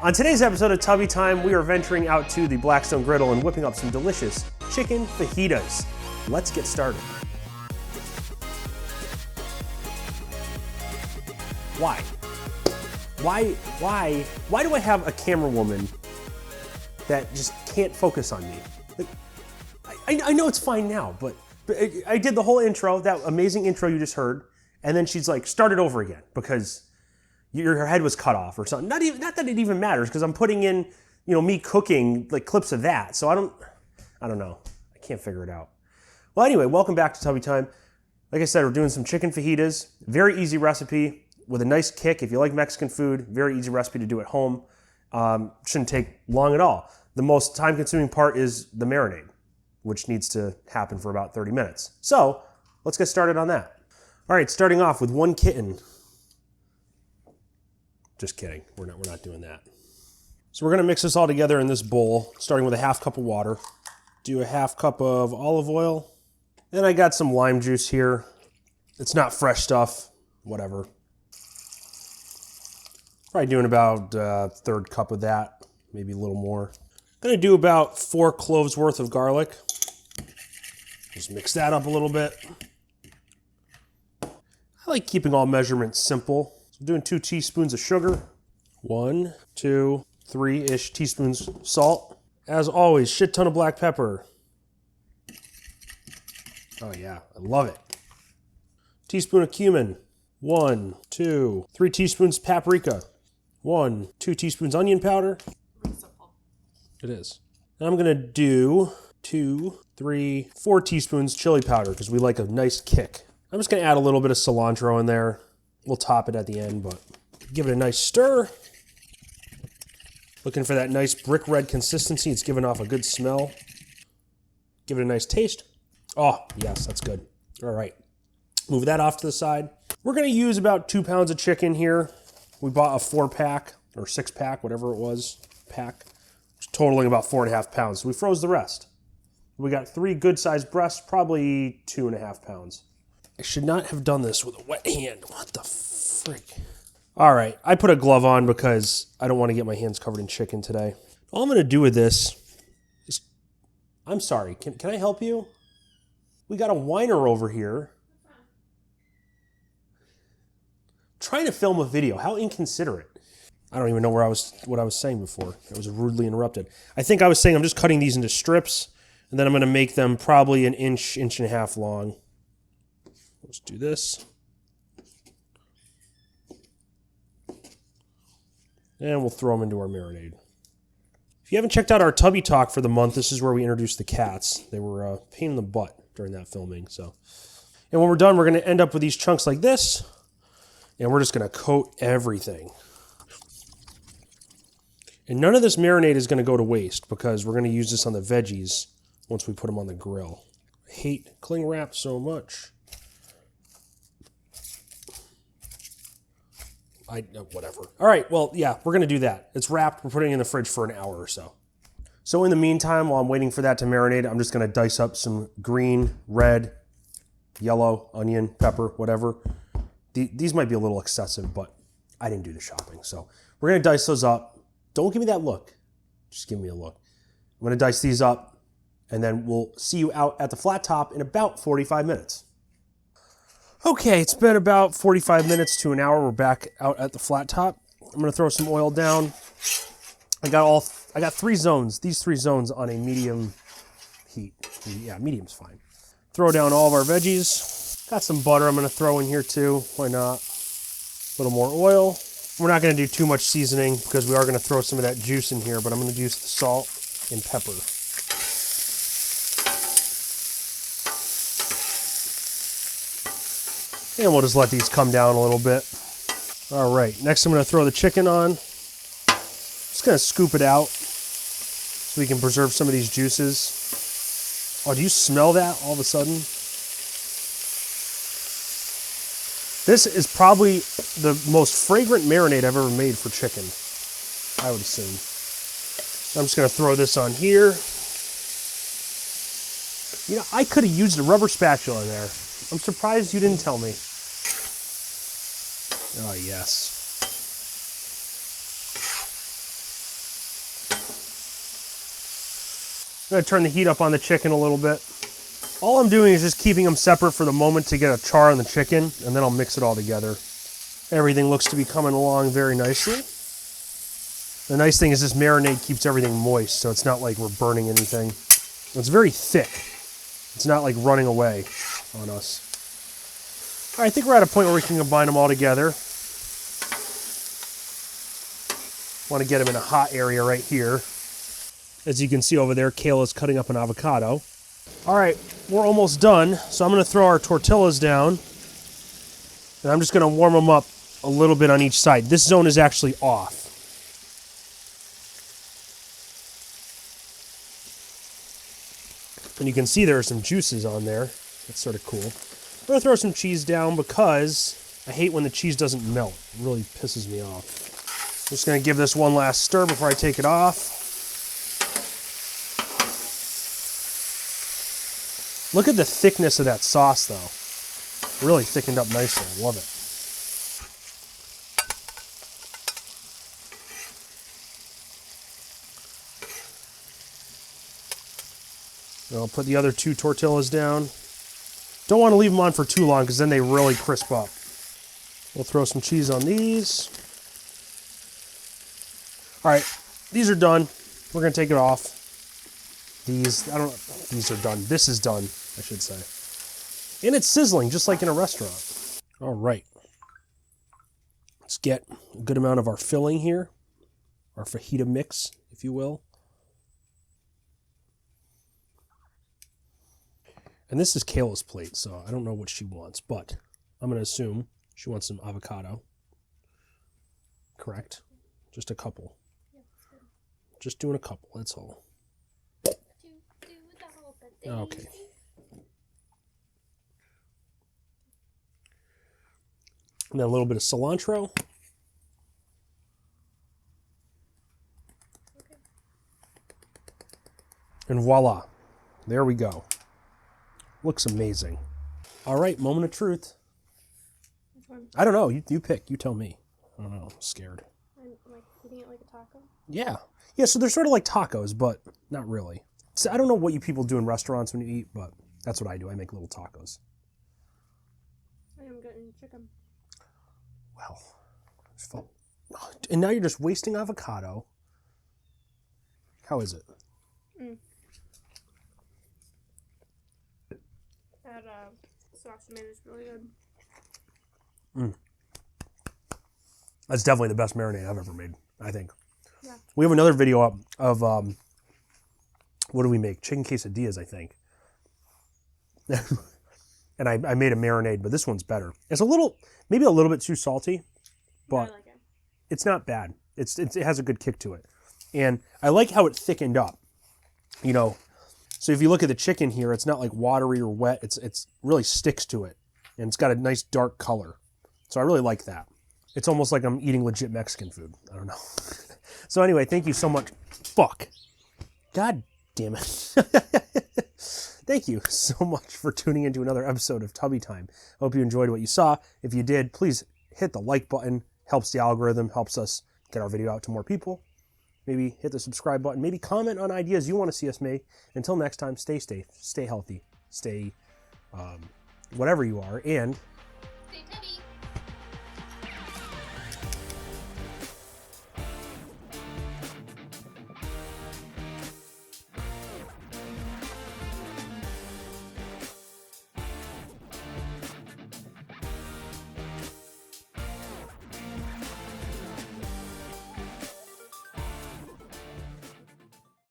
On today's episode of Tubby Time, we are venturing out to the Blackstone Griddle and whipping up some delicious chicken fajitas. Let's get started. Why? Why do I have a camera woman that just can't focus on me? Like, I know it's fine now, but I did the whole intro, that amazing intro you just heard, and then she's like, start it over again because her head was cut off or something. Not that it even matters because I'm putting in, me cooking, like clips of that. So I don't know. I can't figure it out. Well, anyway, welcome back to Tubby Time. Like I said, we're doing some chicken fajitas. Very easy recipe with a nice kick. If you like Mexican food, very easy recipe to do at home. Shouldn't take long at all. The most time-consuming part is the marinade, which needs to happen for about 30 minutes. So let's get started on that. All right, starting off with one kitten. Just kidding, we're not doing that. So we're gonna mix this all together in this bowl, starting with a half cup of water. Do a half cup of olive oil. And I got some lime juice here. It's not fresh stuff, whatever. Probably doing about a third cup of that, maybe a little more. Gonna do about 4 cloves worth of garlic. Just mix that up a little bit. I like keeping all measurements simple. I'm doing 2 teaspoons of sugar, 1, 2, 3-ish teaspoons salt. As always, shit ton of black pepper. Oh yeah, I love it. Teaspoon of cumin, 1, 2, 3 teaspoons paprika, 1, 2 teaspoons onion powder. It is. And I'm gonna do 2, 3, 4 teaspoons chili powder because we like a nice kick. I'm just gonna add a little bit of cilantro in there. We'll top it at the end, but give it a nice stir. Looking for that nice brick red consistency. It's giving off a good smell. Give it a nice taste. Oh, yes, that's good. All right. Move that off to the side. We're going to use about 2 pounds of chicken here. We bought a 4-pack or 6-pack, whatever it was, pack, totaling about 4.5 pounds. So we froze the rest. We got 3 good-sized breasts, probably 2.5 pounds. I should not have done this with a wet hand. What the frick? All right, I put a glove on because I don't want to get my hands covered in chicken today. All I'm going to do with this is, I'm sorry, can I help you? We got a whiner over here. Trying to film a video. How inconsiderate. I don't even know what I was saying before. I was rudely interrupted. I think I was saying I'm just cutting these into strips, and then I'm going to make them probably an inch and a half long. Let's do this. And we'll throw them into our marinade. If you haven't checked out our Tubby Talk for the month, this is where we introduced the cats. They were a pain in the butt during that filming. And when we're done, we're going to end up with these chunks like this. And we're just going to coat everything. And none of this marinade is going to go to waste because we're going to use this on the veggies once we put them on the grill. I hate cling wrap so much. Whatever. All right, well, yeah, we're going to do that. It's wrapped. We're putting it in the fridge for an hour or so. So in the meantime, while I'm waiting for that to marinate, I'm just going to dice up some green, red, yellow, onion, pepper, whatever. These might be a little excessive, but I didn't do the shopping. So we're going to dice those up. Don't give me that look. Just give me a look. I'm going to dice these up, and then we'll see you out at the flat top in about 45 minutes. Okay, it's been about 45 minutes to an hour. We're back out at the flat top. I'm gonna throw some oil down. I got 3 zones, these 3 zones on a medium heat. Yeah, medium's fine. Throw down all of our veggies. Got some butter I'm gonna throw in here too, why not? A little more oil. We're not gonna do too much seasoning because we are gonna throw some of that juice in here, but I'm gonna use the salt and pepper. And we'll just let these come down a little bit. All right, next I'm gonna throw the chicken on. Just gonna scoop it out so we can preserve some of these juices. Oh, do you smell that all of a sudden? This is probably the most fragrant marinade I've ever made for chicken, I would assume. I'm just gonna throw this on here. I could have used a rubber spatula in there. I'm surprised you didn't tell me. Oh, yes. gonna turn the heat up on the chicken a little bit. All I'm doing is just keeping them separate for the moment to get a char on the chicken, and then I'll mix it all together. Everything looks to be coming along very nicely. The nice thing is this marinade keeps everything moist, so it's not like we're burning anything. It's very thick. It's not like running away on us. All right, I think we're at a point where we can combine them all together. Want to get them in a hot area right here. As you can see over there, Kayla's cutting up an avocado. All right, we're almost done, so I'm going to throw our tortillas down. And I'm just going to warm them up a little bit on each side. This zone is actually off. And you can see there are some juices on there. That's sort of cool. I'm going to throw some cheese down because I hate when the cheese doesn't melt. It really pisses me off. I'm just going to give this one last stir before I take it off. Look at the thickness of that sauce, though. Really thickened up nicely. I love it. I'll put the other 2 tortillas down. Don't want to leave them on for too long because then they really crisp up. We'll throw some cheese on these. All right, these are done. We're gonna take it off. These are done. This is done, I should say. And it's sizzling just like in a restaurant. All right. Let's get a good amount of our filling here. Our fajita mix, if you will. And this is Kayla's plate, so I don't know what she wants, but I'm going to assume she wants some avocado. Correct? Just a couple. Just doing a couple, that's all. Okay. And then a little bit of cilantro. And voila. There we go. Looks amazing. All right, moment of truth. I don't know. You pick. You tell me. I don't know. I'm scared. I'm like eating it like a taco? Yeah. Yeah, so they're sort of like tacos, but not really. So I don't know what you people do in restaurants when you eat, but that's what I do. I make little tacos. I am getting chicken. Well, it's fun. And now you're just wasting avocado. How is it? That sauce you made is really good. That's definitely the best marinade I've ever made, I think. Yeah. We have another video up of, what do we make? Chicken quesadillas, I think. And I made a marinade, but this one's better. It's maybe a little bit too salty, but I like it. It's not bad. It has a good kick to it. And I like how it thickened up, you know. So if you look at the chicken here, it's not like watery or wet. It's really sticks to it. And it's got a nice dark color. So I really like that. It's almost like I'm eating legit Mexican food. I don't know. So anyway, thank you so much. Fuck. God damn it. Thank you so much for tuning into another episode of Tubby Time. I hope you enjoyed what you saw. If you did, please hit the like button. Helps the algorithm, helps us get our video out to more people. Maybe hit the subscribe button. Maybe comment on ideas you want to see us make. Until next time, stay safe, stay healthy, stay whatever you are, and Stay tubby.